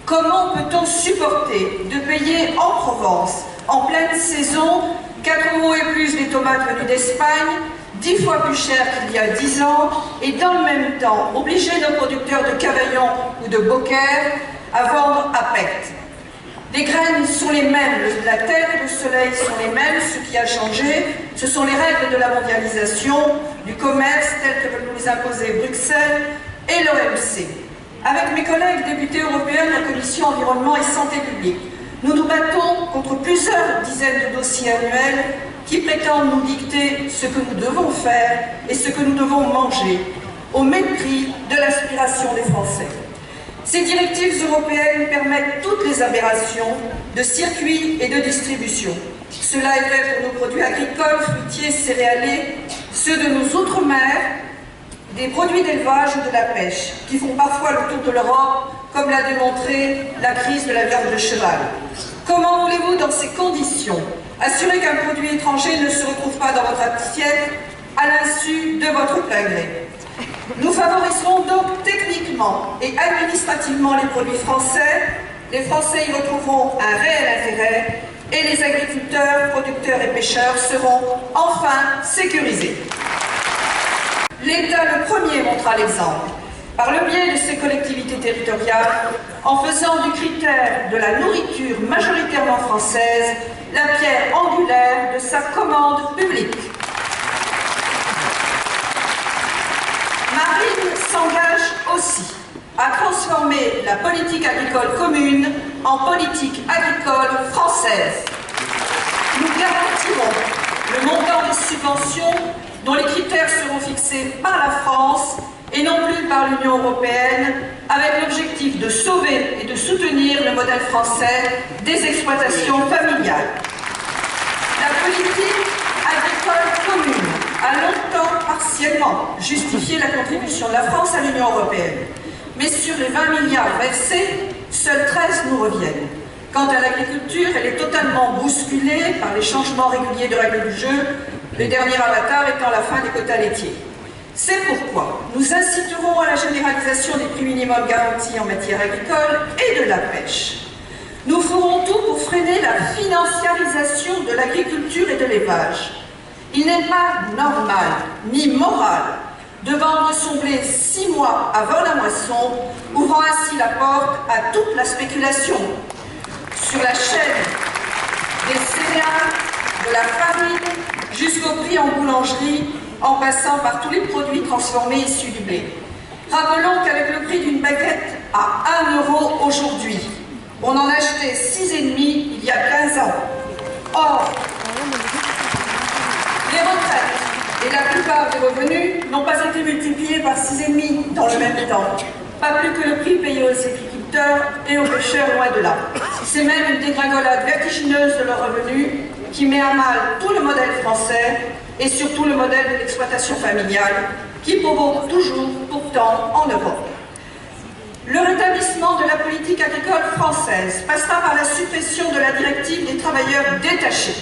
Comment peut-on supporter de payer en Provence, en pleine saison, 4 € et plus les tomates venues d'Espagne, 10 fois plus cher qu'il y a 10 ans, et dans le même temps obliger nos producteurs de Cavaillon ou de Beaucaire à vendre à perte? Les graines sont les mêmes, la terre et le soleil sont les mêmes. Ce qui a changé, ce sont les règles de la mondialisation, du commerce telles que veut nous les imposer Bruxelles et l'OMC. Avec mes collègues députés européens de la Commission Environnement et Santé publique, nous nous battons contre plusieurs dizaines de dossiers annuels qui prétendent nous dicter ce que nous devons faire et ce que nous devons manger, au mépris de l'aspiration des Français. Ces directives européennes permettent toutes les aberrations de circuits et de distribution. Cela est vrai pour nos produits agricoles, fruitiers, céréaliers, ceux de nos outre-mer, des produits d'élevage ou de la pêche, qui font parfois le tour de l'Europe, comme l'a démontré la crise de la viande de cheval. Comment voulez-vous, dans ces conditions, assurer qu'un produit étranger ne se retrouve pas dans votre assiette à l'insu de votre plein gré? Nous favoriserons donc techniquement et administrativement les produits français. Les Français y retrouveront un réel intérêt et les agriculteurs, producteurs et pêcheurs seront enfin sécurisés. L'État le premier montrera l'exemple, par le biais de ses collectivités territoriales, en faisant du critère de la nourriture majoritairement française la pierre angulaire de sa commande publique. Marine s'engage aussi à transformer la politique agricole commune en politique agricole française. Nous garantirons le montant des subventions dont les critères seront fixés par la France et non plus par l'Union européenne, avec l'objectif de sauver et de soutenir le modèle français des exploitations familiales. La politique agricole commune a longtemps partiellement justifié la contribution de la France à l'Union européenne. Mais sur les 20 milliards versés, seuls 13 nous reviennent. Quant à l'agriculture, elle est totalement bousculée par les changements réguliers de règles du jeu, le dernier avatar étant la fin des quotas laitiers. C'est pourquoi nous inciterons à la généralisation des prix minimums garantis en matière agricole et de la pêche. Nous ferons tout pour freiner la financiarisation de l'agriculture et de l'élevage. Il n'est pas normal ni moral de vendre son blé 6 mois avant la moisson, ouvrant ainsi la porte à toute la spéculation sur la chaîne des céréales, de la farine, jusqu'au prix en boulangerie, en passant par tous les produits transformés issus du blé. Rappelons qu'avec le prix d'une baguette à 1 € aujourd'hui, on en achetait 6,5 il y a 15 ans. Or, les retraites et la plupart des revenus n'ont pas été multipliés par 6,5 dans le même temps. Pas plus que le prix payé aux agriculteurs et aux pêcheurs, loin de là. C'est même une dégringolade vertigineuse de leurs revenus qui met à mal tout le modèle français et surtout le modèle de l'exploitation familiale qui provoque toujours pourtant en Europe. Le rétablissement de la politique agricole française passera par la suppression de la directive des travailleurs détachés,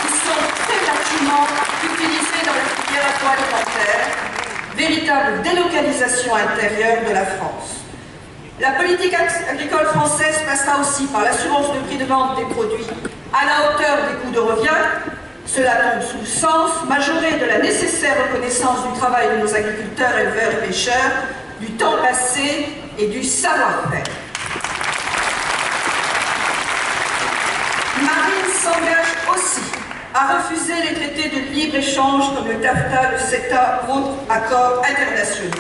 qui sont très largement utilisés dans la filière agroalimentaire, véritable délocalisation intérieure de la France. La politique agricole française passera aussi par l'assurance de prix de vente des produits à la hauteur des coûts de revient. Cela tombe sous le sens majoré de la nécessaire reconnaissance du travail de nos agriculteurs, éleveurs et pêcheurs, du temps passé et du savoir-faire. Marine s'engage aussi à refuser les traités de libre-échange comme le TAFTA, le CETA ou autres accords internationaux.